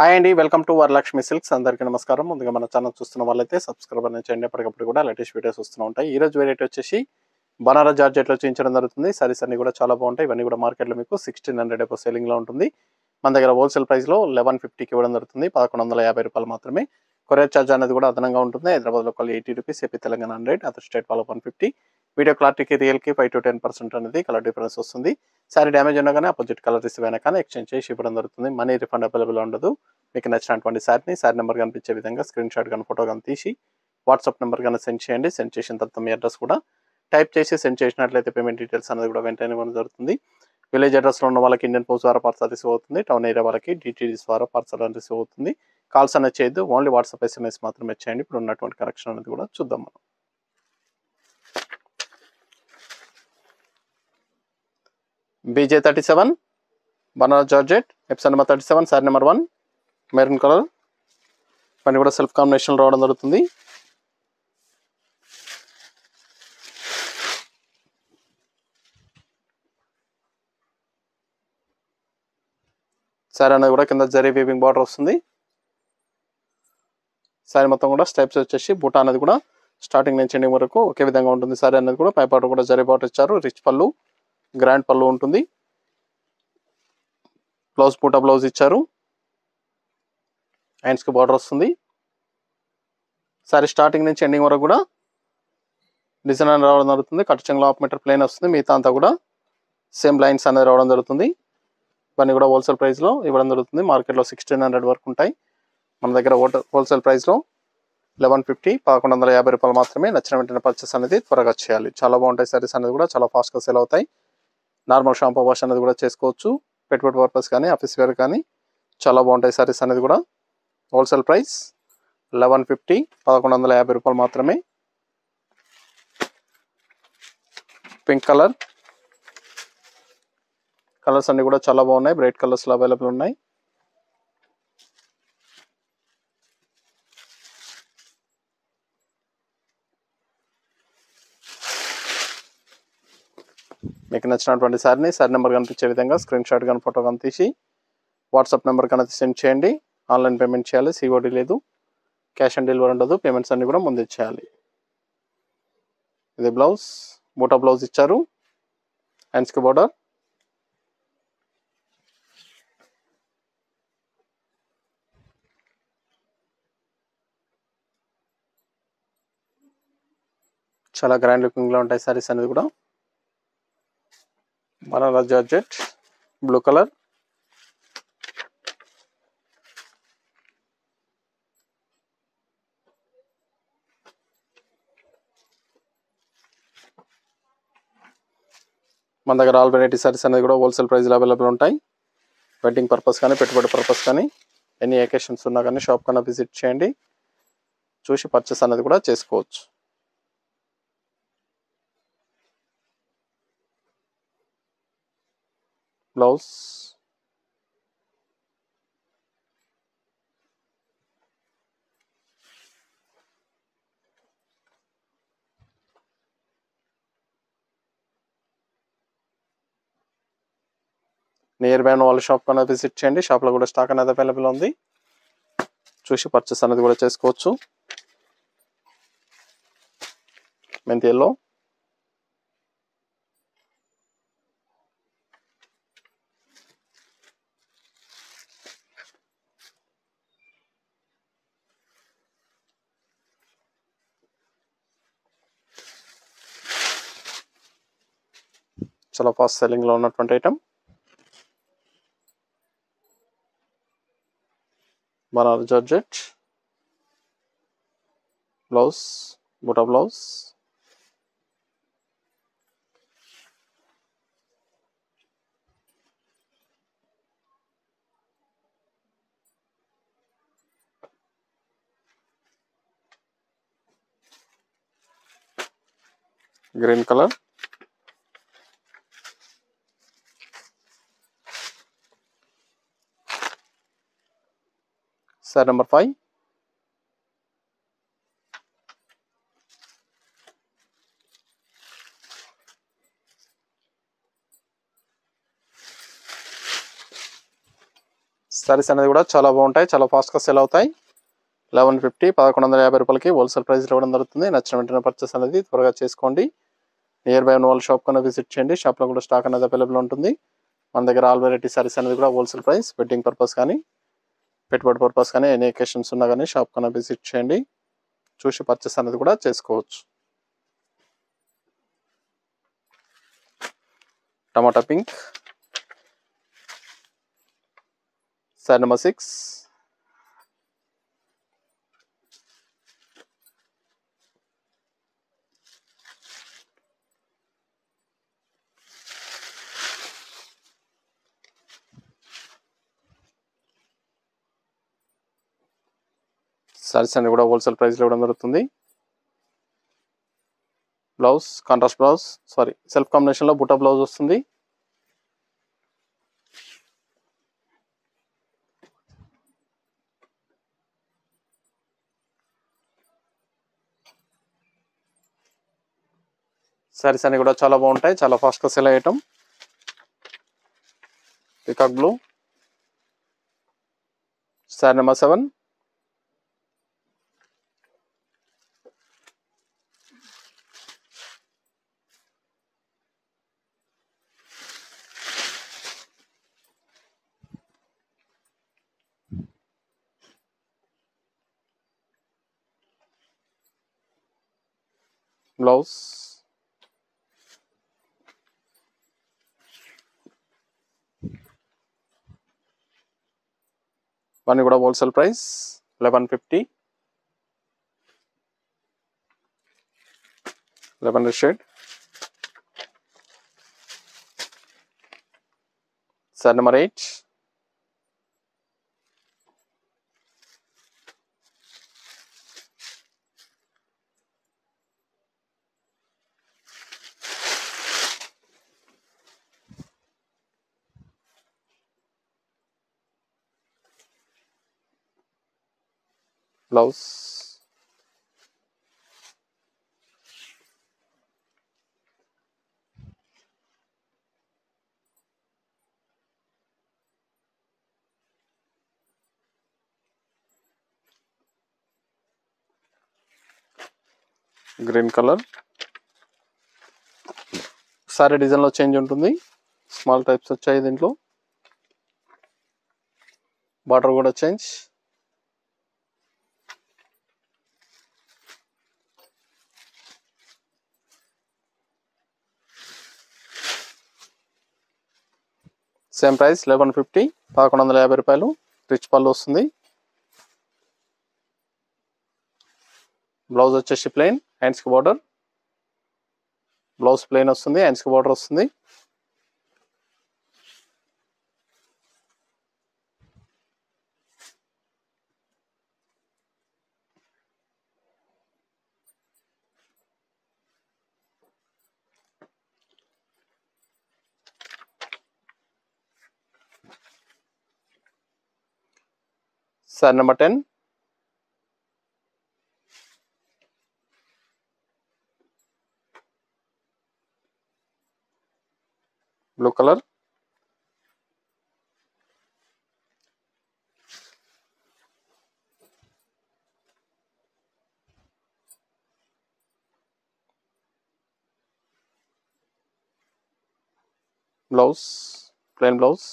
Hi అండి, welcome to Varalakshmi silks. అందరికీ నమస్కారం. ముందుగా మన ఛానల్ చూస్తున్న వాళ్ళైతే సబ్స్క్రైబ్ అనేది చేయండి. ఎప్పటికప్పుడు కూడా లేటెస్ట్ వీడియోస్ వస్తూ ఉంటాయి. ఈ రోజు వెరైటీ వచ్చేసి బనారస్ జార్జెట్లో చూపించడం జరుగుతుంది. సారీస్ అన్ని కూడా చాలా బాగుంటాయి. ఇవన్నీ కూడా మార్కెట్లో మీకు 1600 ఎబో సెల్లింగ్లో ఉంటుంది. మన దగ్గర హోల్సేల్ ప్రైస్లో 1150కి ఇవ్వడం జరుగుతుంది. 1150 రూపాయలు మాత్రమే. కొరియర్ ఛార్జ్ అనేది కూడా అదనంగా ఉంటుంది. Hyderabad local 80 rupees, AP Telangana 100, other state వాళ్ళ 150. వీడియో క్లారిటీకి రియల్కి 5 to 10% అనేది కలర్ డిఫరెన్స్ వస్తుంది. సారీ డ్యామేజ్ ఉన్నా కానీ అపోజిట్ కలర్ రిసీవ్ అయినా కానీ ఎక్స్చేంజ్ చేసి ఇవ్వడం జరుగుతుంది. మనీ రిఫండ్ అవైలబుల్ ఉండదు. మీకు నచ్చినటువంటి సారీ నెంబర్ కనిపించే విధంగా స్క్రీన్ షాట్ కానీ ఫోటో కానీ తీసి వాట్సాప్ నెంబర్ కానీ సెండ్ చేయండి. సెండ్ చేసిన తర్వాత మీ అడ్రస్ కూడా టైప్ చేసి సెండ్ చేసినట్లయితే పేమెంట్ డీటెయిల్స్ అనేది కూడా వెంటనే ఇవ్వడం జరుగుతుంది. విలేజ్ అడ్రస్లో ఉన్న వాళ్ళకి ఇండియన్ పోస్ట్ ద్వారా పార్సల్ రిసీవ్ అవుతుంది. టౌన్ ఏరియా వాళ్ళకి డిటీడీస్ ద్వారా పార్సల్ అని రిసీవ్ అవుతుంది. కాల్స్ అనేది చేయొద్దు, ఓన్లీ వాట్సాప్ SMS మాత్రమే చేయండి. ఇప్పుడు ఉన్నటువంటి కరెక్షన్ అనేది కూడా చూద్దాం మనం. BJ37 Banaras georgette episode number 37 sorry number 1 maroon colour. పని కూడా సెల్ఫ్ కాంబినేషన్ రావడం జరుగుతుంది. సారీ అనేది కూడా కింద జరీ వీవింగ్ బార్డర్ వస్తుంది. సారీ మొత్తం కూడా స్టెప్స్ వచ్చేసి బూటా అనేది కూడా స్టార్టింగ్ నుంచి ఎండింగ్ వరకు ఒకే విధంగా ఉంటుంది. సారీ అనేది కూడా పై బార్డర్ కూడా జరీ బార్డర్ ఇచ్చారు. రిచ్ పళ్ళు, గ్రాండ్ పళ్ళు ఉంటుంది. బ్లౌజ్ బూటా బ్లౌజ్ ఇచ్చారు. హ్యాండ్స్కి బార్డర్ వస్తుంది. సారీ స్టార్టింగ్ నుంచి ఎండింగ్ వరకు కూడా డిజైన్ అనేది రావడం జరుగుతుంది. కట్ చెంగులో 1/2 మీటర్ ప్లెయిన్ వస్తుంది. మిగతా అంతా కూడా సేమ్ లైన్స్ అనేది రావడం జరుగుతుంది. ఇవన్నీ కూడా హోల్సేల్ ప్రైస్లో ఇవ్వడం జరుగుతుంది. మార్కెట్లో 1600 వరకు ఉంటాయి. మన దగ్గర హోల్సేల్ ప్రైస్లో 1150, 1150 రూపాయలు మాత్రమే. నచ్చిన వెంటనే పర్చేస్ అనేది త్వరగా చేయాలి. చాలా బాగుంటాయి. సారీస్ అనేది కూడా చాలా ఫాస్ట్గా సేల్ అవుతాయి. నార్మల్ షాంపూ వాష్ అనేది కూడా చేసుకోవచ్చు. పెట్టుబడి పర్పస్ కానీ ఆఫీస్ వేర్ కానీ చాలా బాగుంటాయి. సారీస్ అనేది కూడా హోల్సేల్ ప్రైస్ 1150, 1150 రూపాయలు మాత్రమే. Pink colour. కలర్స్ అన్ని కూడా చాలా బాగున్నాయి. బ్రైట్ కలర్స్లో అవైలబుల్ ఉన్నాయి. మీకు నచ్చినటువంటి సారీ నెంబర్ కనిపించే విధంగా స్క్రీన్ షాట్ కానీ ఫోటో కానీ తీసి వాట్సాప్ నెంబర్ కనుక సెండ్ చేయండి. ఆన్లైన్ పేమెంట్ చేయాలి. COD లేదు, క్యాష్ ఆన్ డెలివరీ ఉండదు. పేమెంట్స్ అన్ని కూడా ముందు చేయాలి. ఇది బ్లౌజ్, బూటా బ్లౌజ్ ఇచ్చారు. హ్యాండ్స్కి బార్డర్. చాలా గ్రాండ్ లుకింగ్లో ఉంటాయి సారీస్ అనేది కూడా. Banaras georgette blue colour. మన దగ్గర ఆల్ వెరైటీ సారీస్ అనేది కూడా హోల్సేల్ ప్రైస్లో అవైలబుల్ ఉంటాయి. వెడ్డింగ్ పర్పస్ కానీ పెట్టుబడి పర్పస్ కానీ ఎన్ని అకేషన్స్ ఉన్నా కానీ షాప్ కన్నా విజిట్ చేయండి. చూసి పర్చేస్ అనేది కూడా చేసుకోవచ్చు. బ్లౌజ్, నియర్ బై వాళ్ళ షాప్ కన్నా విజిట్ చేయండి. షాప్లో కూడా స్టాక్ అనేది అవైలబుల్ ఉంది. చూసి పర్చేస్ అనేది కూడా చేసుకోవచ్చు. మెంతి ఎల్లో. చాలా ఫాస్ట్ సెల్లింగ్లో ఉన్నటువంటి ఐటమ్. బనారస్ జార్జెట్ బ్లౌజ్, బూటా blouse. Green colour. Sorry number 5. Saris అనేది కూడా చాలా బాగుంటాయి, చాలా ఫాస్ట్గా సెల్ అవుతాయి. 1150 1150 రూపాయలకి హోల్సేల్ ప్రైస్లో ఇవ్వడం జరుగుతుంది. నచ్చిన వెంటనే పర్చేస్ అనేది త్వరగా చేసుకోండి. నియర్ బై ఉన్న వాళ్ళ షాప్ కన్నా విజిట్ చేయండి. షాప్లో కూడా స్టాక్ అనేది అవైలబుల్ ఉంటుంది. మన దగ్గర ఆల్ వెరైటీ సారీస్ అనేది కూడా హోల్సేల్ ప్రైస్, వెడ్డింగ్ పర్పస్ కానీ పెట్టుబడి పర్పస్ కానీ ఎనీ ఒకేషన్స్ ఉన్నా కానీ షాప్ కన్నా విజిట్ చేయండి. చూసి పర్చేస్ అనేది కూడా చేసుకోవచ్చు. టమాటా పింక్ సారీ నెంబర్ 6. సారీస్ అన్ని కూడా హోల్సేల్ ప్రైస్లో ఇవ్వడం జరుగుతుంది. బ్లౌజ్ కాంట్రాస్ట్ బ్లౌజ్, సెల్ఫ్ కాంబినేషన్లో బుటా బ్లౌజ్ వస్తుంది. సారీస్ అన్ని కూడా చాలా బాగుంటాయి, చాలా ఫాస్ట్గా సెల్ అయ్యటం. Peacock blue sari number 7. Blouse ఇవన్నీ కూడా wholesale price 1150. 11 shade sari number 8. Blouse green colour. Sari డిజైన్లో చేంజ్ ఉంటుంది, స్మాల్ టైప్స్ వచ్చాయి దీంట్లో. బార్డర్ కూడా చేంజ్. సేమ్ ప్రైస్ 1150, 1150 రూపాయలు. రిచ్ పళ్ళు వస్తుంది. బ్లౌజ్ వచ్చేసి ప్లెయిన్, హ్యాండ్స్కి బార్డర్. బ్లౌజ్ ప్లెయిన్ వస్తుంది, హ్యాండ్స్కి బార్డర్ వస్తుంది. Sorry number 10. Blue colour. Blouse plain blouse.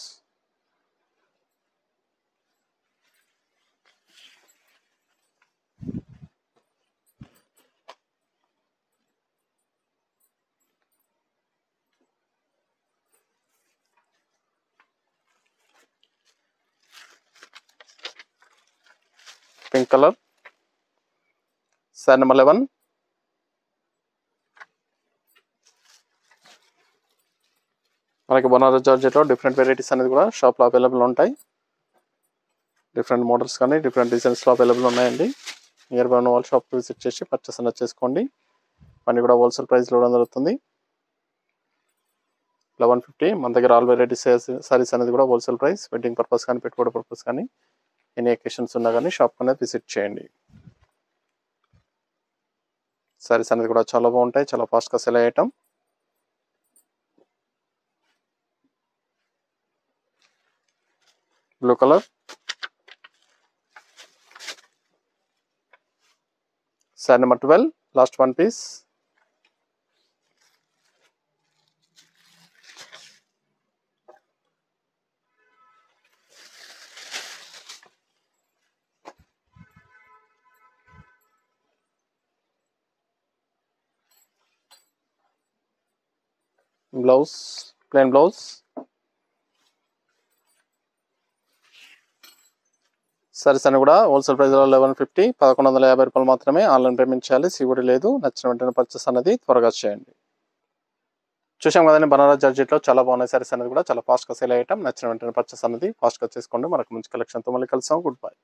Pink colour sorry number 11. మనకి బనారస్ జార్జెట్లో డిఫరెంట్ వెరైటీస్ అనేది కూడా షాప్లో అవైలబుల్ ఉంటాయి. డిఫరెంట్ మోడల్స్ కానీ డిఫరెంట్ డిజైన్స్లో అవైలబుల్ ఉన్నాయండి. నియర్ బై ఉన్న వాళ్ళ షాప్కి విజిట్ చేసి పర్చేస్ అనేది చేసుకోండి. అన్నీ కూడా హోల్సేల్ ప్రైస్లో ఇవ్వడం జరుగుతుంది. 1150. మన దగ్గర ఆల్ వెరైటీస్ సారీస్ అనేది కూడా హోల్సేల్ ప్రైస్, వెడ్డింగ్ పర్పస్ కానీ పెట్టుబడి పర్పస్ కానీ ఎనీ ఒకేషన్స్ ఉన్నా కానీ షాప్ అనేది విజిట్ చేయండి. సారీస్ అనేది కూడా చాలా బాగుంటాయి, చాలా ఫాస్ట్గా సెల్ అయ్యటం. Blue colour. Sari number 12 last one piece. Blouse plain blouse. Saris అన్ని కూడా హోల్సేల్ ప్రైస్ 1150, 1150 రూపాయలు మాత్రమే. ఆన్లైన్ పేమెంట్ చేయాలి, సిఓడి లేదు. నచ్చిన వెంటనే పర్చేస్ అనేది త్వరగా చేయండి. చూసాం కదండి, బనారస్ జార్జెట్లో చాలా బాగున్నాయి సారీస్ అనేది కూడా చాలా ఫాస్ట్గా సేల్ అయ్యటం. నచ్చిన వెంటనే పర్చేస్ అనేది ఫాస్ట్గా చేసుకోండి. మనకు మంచి కలెక్షన్తో మళ్ళీ కలుస్తాం. Good bye.